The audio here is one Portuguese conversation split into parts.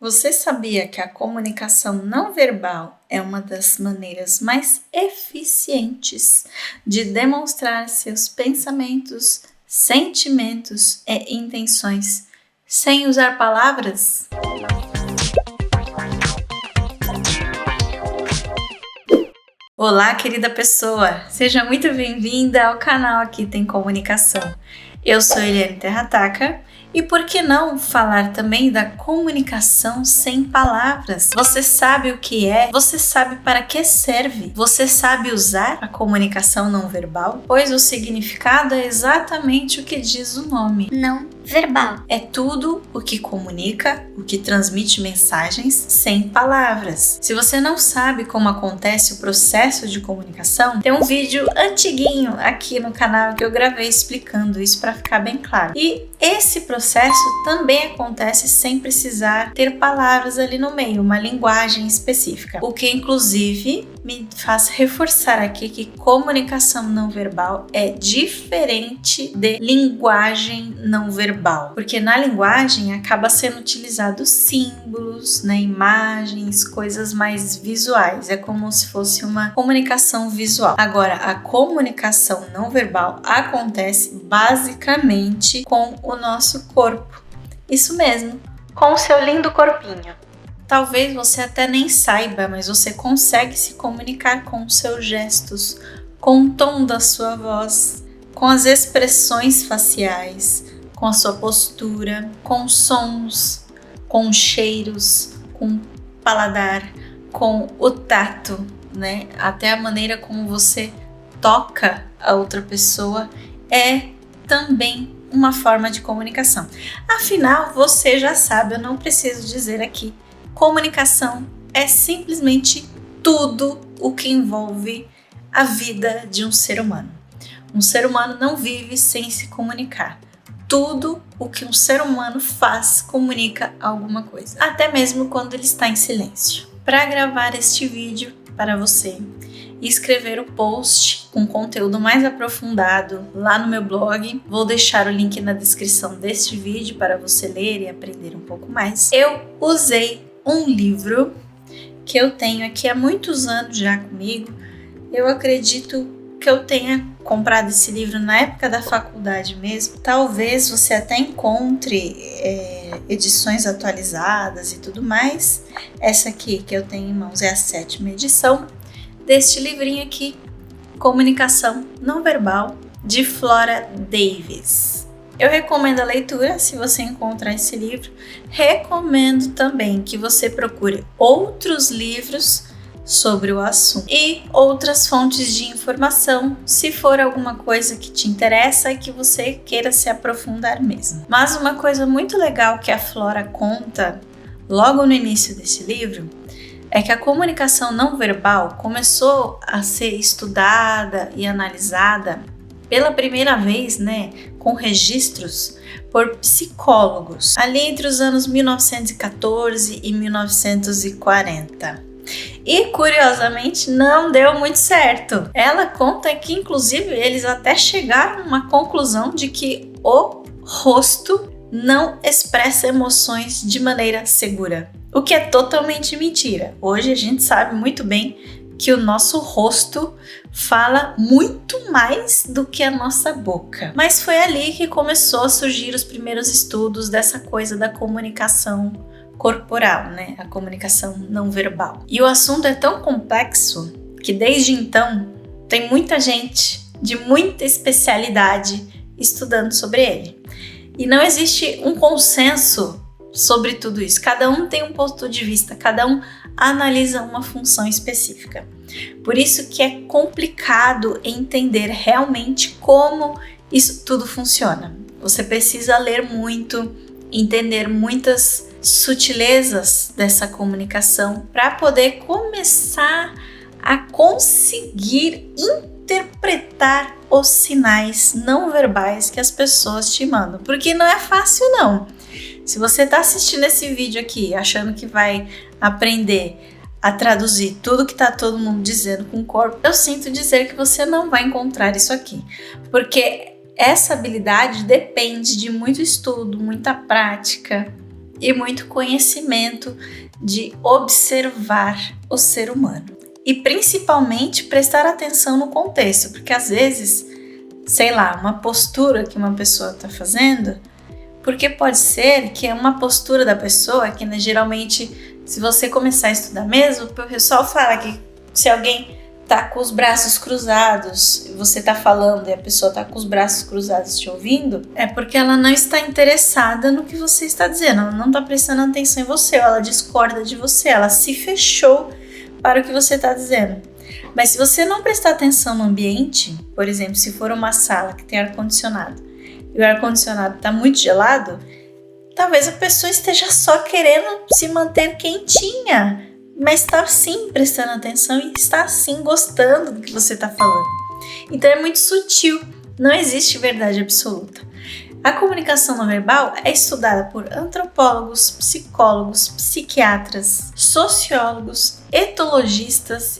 Você sabia que a comunicação não verbal é uma das maneiras mais eficientes de demonstrar seus pensamentos, sentimentos e intenções sem usar palavras? Olá, querida pessoa! Seja muito bem-vinda ao canal Aqui Tem Comunicação. Eu sou Eliane Terrataka e por que não falar também da comunicação sem palavras? Você sabe o que é? Você sabe para que serve? Você sabe usar a comunicação não verbal? Pois o significado é exatamente o que diz o nome. Não verbal. É tudo o que comunica, o que transmite mensagens sem palavras. Se você não sabe como acontece o processo de comunicação, tem um vídeo antiguinho aqui no canal que eu gravei explicando isso para ficar bem claro. E esse processo também acontece sem precisar ter palavras ali no meio, uma linguagem específica. O que inclusive me faz reforçar aqui que comunicação não verbal é diferente de linguagem não verbal, porque na linguagem acaba sendo utilizado símbolos, né, imagens, coisas mais visuais, é como se fosse uma comunicação visual. Agora, a comunicação não verbal acontece basicamente com o nosso corpo, isso mesmo, com o seu lindo corpinho. Talvez você até nem saiba, mas você consegue se comunicar com os seus gestos, com o tom da sua voz, com as expressões faciais, com a sua postura, com sons, com cheiros, com o paladar, com o tato, né? Até a maneira como você toca a outra pessoa é também uma forma de comunicação. Afinal, você já sabe, eu não preciso dizer aqui. Comunicação é simplesmente tudo o que envolve a vida de um ser humano. Um ser humano não vive sem se comunicar. Tudo o que um ser humano faz comunica alguma coisa, até mesmo quando ele está em silêncio. Para gravar este vídeo para você e escrever o post com conteúdo mais aprofundado lá no meu blog, vou deixar o link na descrição deste vídeo para você ler e aprender um pouco mais. Eu usei um livro que eu tenho aqui há muitos anos já comigo. Eu acredito que eu tenha comprado esse livro na época da faculdade mesmo. Talvez você até encontre edições atualizadas e tudo mais. Essa aqui que eu tenho em mãos é a 7ª edição deste livrinho aqui, Comunicação Não Verbal, de Flora Davis. Eu recomendo a leitura se você encontrar esse livro. Recomendo também que você procure outros livros sobre o assunto e outras fontes de informação, se for alguma coisa que te interessa e que você queira se aprofundar mesmo. Mas uma coisa muito legal que a Flora conta logo no início desse livro é que a comunicação não verbal começou a ser estudada e analisada pela primeira vez, né, com registros por psicólogos, ali entre os anos 1914 e 1940. E, curiosamente, não deu muito certo. Ela conta que, inclusive, eles até chegaram a uma conclusão de que o rosto não expressa emoções de maneira segura, o que é totalmente mentira. Hoje a gente sabe muito bem que o nosso rosto fala muito mais do que a nossa boca. Mas foi ali que começou a surgir os primeiros estudos dessa coisa da comunicação corporal, né? A comunicação não verbal. E o assunto é tão complexo que desde então tem muita gente de muita especialidade estudando sobre ele. E não existe um consenso sobre tudo isso. Cada um tem um ponto de vista, cada um analisa uma função específica. Por isso que é complicado entender realmente como isso tudo funciona. Você precisa ler muito, entender muitas sutilezas dessa comunicação para poder começar a conseguir interpretar os sinais não verbais que as pessoas te mandam, porque não é fácil não. Se você está assistindo esse vídeo aqui achando que vai aprender a traduzir tudo que está todo mundo dizendo com o corpo, eu sinto dizer que você não vai encontrar isso aqui, porque essa habilidade depende de muito estudo, muita prática, e muito conhecimento de observar o ser humano. E principalmente prestar atenção no contexto, porque às vezes, sei lá, uma postura que uma pessoa está fazendo, porque pode ser que é uma postura da pessoa que, né, geralmente, se você começar a estudar mesmo, o pessoal fala que se alguém tá com os braços cruzados, você tá falando e a pessoa tá com os braços cruzados te ouvindo, é porque ela não está interessada no que você está dizendo, ela não tá prestando atenção em você, ou ela discorda de você, ela se fechou para o que você está dizendo. Mas se você não prestar atenção no ambiente, por exemplo, se for uma sala que tem ar-condicionado e o ar-condicionado está muito gelado, talvez a pessoa esteja só querendo se manter quentinha, mas está sim prestando atenção e está sim gostando do que você está falando. Então é muito sutil, não existe verdade absoluta. A comunicação não verbal é estudada por antropólogos, psicólogos, psiquiatras, sociólogos, etologistas,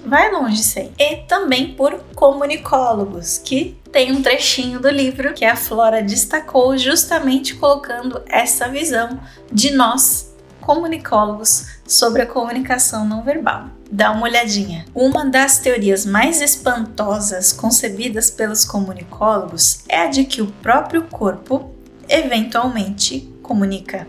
vai longe isso aí, e também por comunicólogos, que tem um trechinho do livro que a Flora destacou justamente colocando essa visão de nós, comunicólogos, sobre a comunicação não verbal. Dá uma olhadinha. Uma das teorias mais espantosas concebidas pelos comunicólogos é a de que o próprio corpo eventualmente comunica.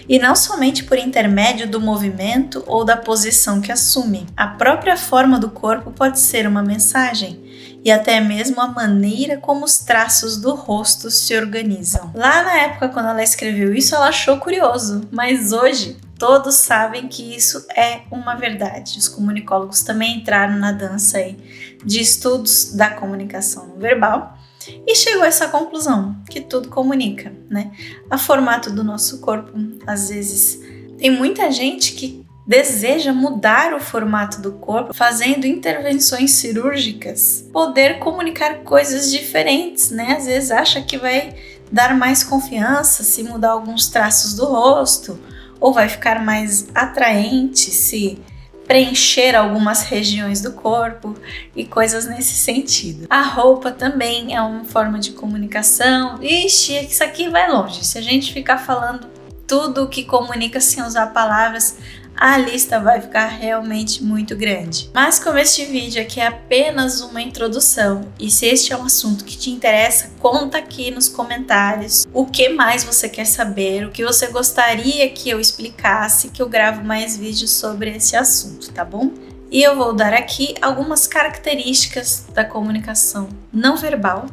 E não somente por intermédio do movimento ou da posição que assume. A própria forma do corpo pode ser uma mensagem, e até mesmo a maneira como os traços do rosto se organizam. Lá na época, quando ela escreveu isso, ela achou curioso, mas hoje todos sabem que isso é uma verdade. Os comunicólogos também entraram na dança aí de estudos da comunicação não verbal e chegou a essa conclusão, que tudo comunica, né? O formato do nosso corpo, às vezes, tem muita gente que deseja mudar o formato do corpo, fazendo intervenções cirúrgicas, poder comunicar coisas diferentes, né? Às vezes acha que vai dar mais confiança se mudar alguns traços do rosto, ou vai ficar mais atraente se preencher algumas regiões do corpo e coisas nesse sentido. A roupa também é uma forma de comunicação. Isso aqui vai longe. Se a gente ficar falando tudo o que comunica sem usar palavras, a lista vai ficar realmente muito grande. Mas como este vídeo aqui é apenas uma introdução, e se este é um assunto que te interessa, conta aqui nos comentários o que mais você quer saber, o que você gostaria que eu explicasse, que eu gravo mais vídeos sobre esse assunto, tá bom? E eu vou dar aqui algumas características da comunicação não verbal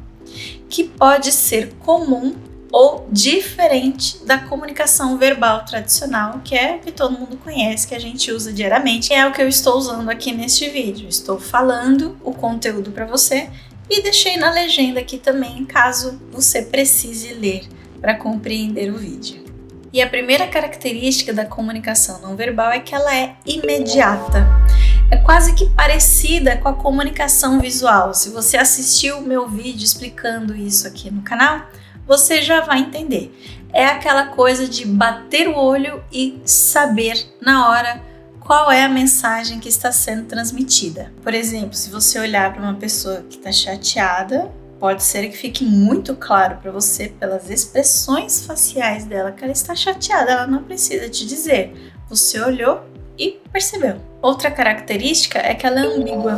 que pode ser comum ou diferente da comunicação verbal tradicional, que é o que todo mundo conhece, que a gente usa diariamente, é o que eu estou usando aqui neste vídeo. Estou falando o conteúdo para você e deixei na legenda aqui também, caso você precise ler para compreender o vídeo. E a primeira característica da comunicação não verbal é que ela é imediata. É quase que parecida com a comunicação visual. Se você assistiu o meu vídeo explicando isso aqui no canal, você já vai entender. É aquela coisa de bater o olho e saber na hora qual é a mensagem que está sendo transmitida. Por exemplo, se você olhar para uma pessoa que está chateada, pode ser que fique muito claro para você pelas expressões faciais dela que ela está chateada, ela não precisa te dizer. Você olhou e percebeu. Outra característica é que ela é ambígua.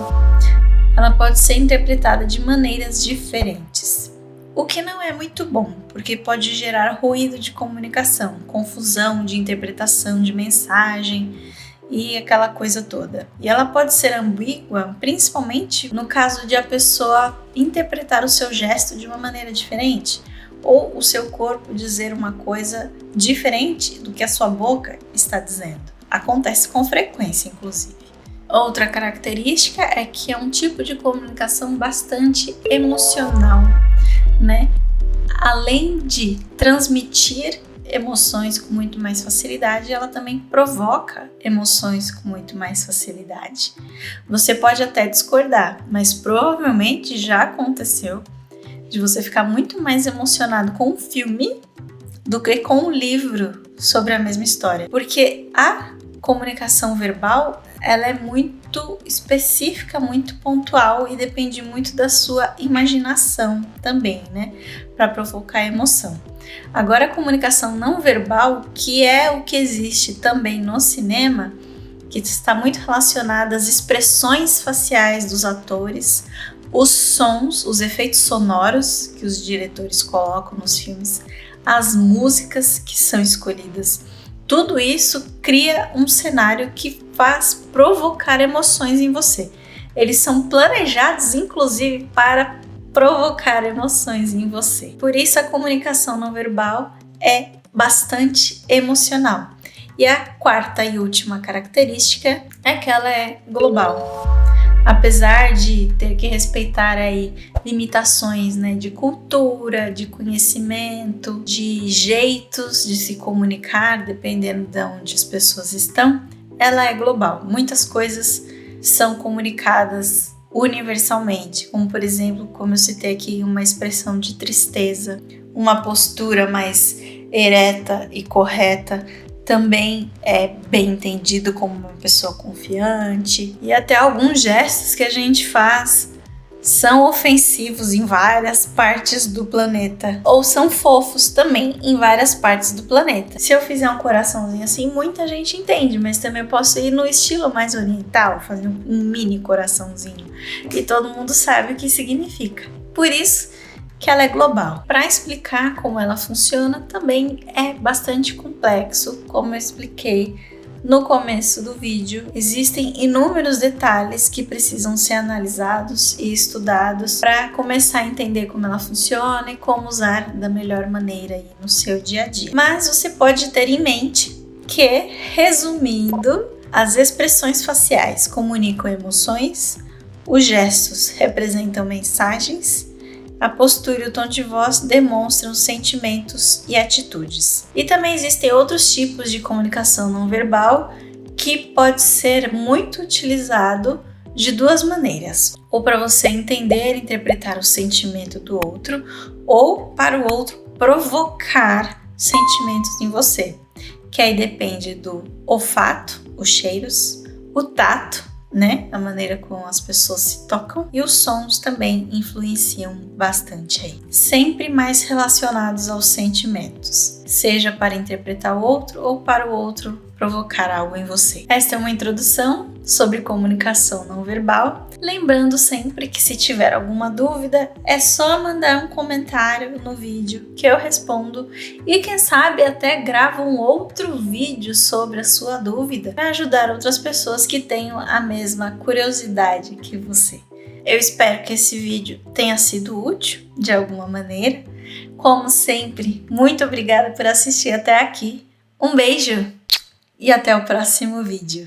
Ela pode ser interpretada de maneiras diferentes. O que não é muito bom, porque pode gerar ruído de comunicação, confusão de interpretação de mensagem e aquela coisa toda. E ela pode ser ambígua, principalmente no caso de a pessoa interpretar o seu gesto de uma maneira diferente, ou o seu corpo dizer uma coisa diferente do que a sua boca está dizendo. Acontece com frequência, inclusive. Outra característica é que é um tipo de comunicação bastante emocional, né? Além de transmitir emoções com muito mais facilidade, ela também provoca emoções com muito mais facilidade. Você pode até discordar, mas provavelmente já aconteceu de você ficar muito mais emocionado com um filme do que com um livro sobre a mesma história, porque a comunicação verbal, ela é muito específica, muito pontual e depende muito da sua imaginação também, né? Para provocar emoção. Agora, a comunicação não verbal, que é o que existe também no cinema, que está muito relacionada às expressões faciais dos atores, os sons, os efeitos sonoros que os diretores colocam nos filmes, as músicas que são escolhidas. Tudo isso cria um cenário que faz provocar emoções em você. Eles são planejados, inclusive, para provocar emoções em você. Por isso, a comunicação não verbal é bastante emocional. E a quarta e última característica é que ela é global. Apesar de ter que respeitar aí limitações, né, de cultura, de conhecimento, de jeitos de se comunicar, dependendo de onde as pessoas estão, ela é global. Muitas coisas são comunicadas universalmente, como por exemplo, como eu citei aqui, uma expressão de tristeza, uma postura mais ereta e correta, também é bem entendido como uma pessoa confiante, e até alguns gestos que a gente faz são ofensivos em várias partes do planeta, ou são fofos também em várias partes do planeta. Se eu fizer um coraçãozinho assim, muita gente entende, mas também eu posso ir no estilo mais oriental, fazer um mini coraçãozinho, e todo mundo sabe o que significa. Por isso que ela é global. Para explicar como ela funciona também é bastante complexo, como eu expliquei no começo do vídeo. Existem inúmeros detalhes que precisam ser analisados e estudados para começar a entender como ela funciona e como usar da melhor maneira aí no seu dia a dia. Mas você pode ter em mente que, resumindo, as expressões faciais comunicam emoções, os gestos representam mensagens, a postura e o tom de voz demonstram sentimentos e atitudes. E também existem outros tipos de comunicação não verbal que pode ser muito utilizado de duas maneiras. Ou para você entender e interpretar o sentimento do outro, ou para o outro provocar sentimentos em você. Que aí depende do olfato, os cheiros, o tato, né? A maneira como as pessoas se tocam, e os sons também influenciam bastante aí. Sempre mais relacionados aos sentimentos, seja para interpretar o outro ou para o outro provocar algo em você. Esta é uma introdução sobre comunicação não verbal. Lembrando sempre que se tiver alguma dúvida, é só mandar um comentário no vídeo que eu respondo e quem sabe até gravo um outro vídeo sobre a sua dúvida para ajudar outras pessoas que tenham a mesma curiosidade que você. Eu espero que esse vídeo tenha sido útil de alguma maneira. Como sempre, muito obrigada por assistir até aqui. Um beijo! E até o próximo vídeo.